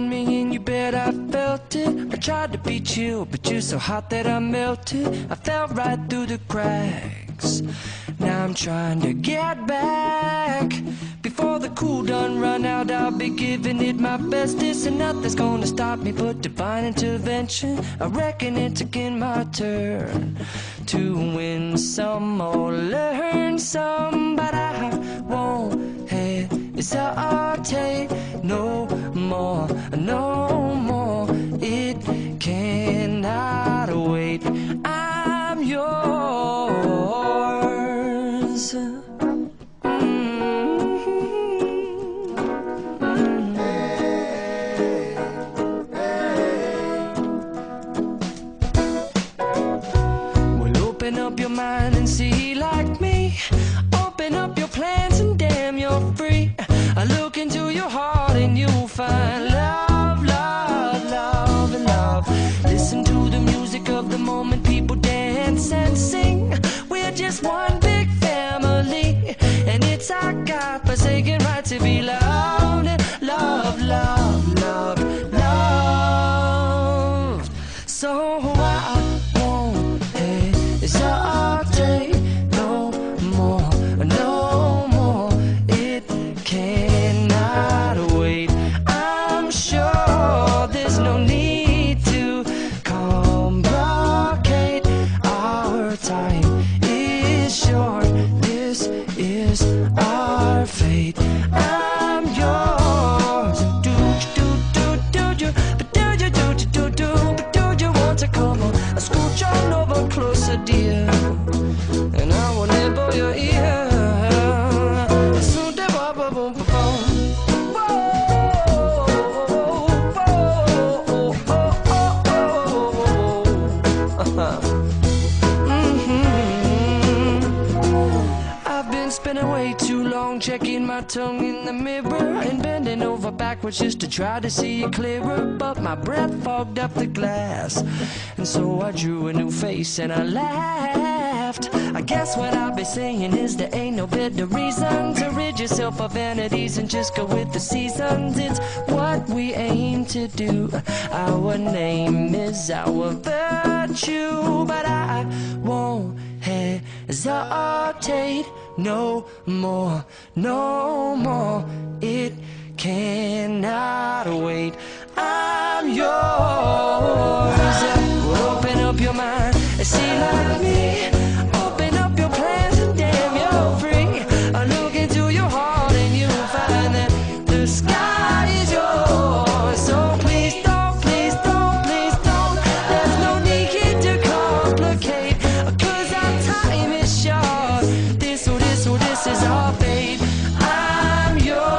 on me and you bet I felt it. I tried to be chill, but you're so hot that I melted. I fell right through the cracks. Now I'm trying to get back. Before the cool done run out, I'll be giving it my bestest, and nothing's gonna stop me but divine intervention. I reckon it's again my turn to win some or learn some, but I won't hesitate no more, no more. It cannot wait. I'm yours. Open up your mind and see like me. Open up your plans and damn, you're free. I look into your heart and you'll find love, love, love, and love. Listen to the music of the moment, people dance and sing. We're just one big family, and it's our God-forsaken right to be loved. Love, love, love, love. So I won't hesitate no more, no more. It cannot wait. I'm sure there's no need to complicate. Our time is short. This is our fate. I'm yours. Do you, but do you, but do you want to come on? Scooch on over closer, dear, and I will nibble your ear. I've been spending way too long checking my tongue in the mirror and bending over backwards just to try to see it clearer, but my breath fogged up the glass, and so I drew a new face and I laughed. I guess what I'll be saying is there ain't no better reason to rid yourself of vanities and just go with the seasons. It's what we aim to do. Our name is our virtue, but I won't hesitate no more, no more. It cannot wait. I'm yours. Well, open up your mind and see like me. Open up your plans and damn, you're free. I look into your heart and you'll find that the sky is yours. So please don't, please don't, please don't. There's no need here to complicate, 'cause our time is short. This is our fate. I'm yours.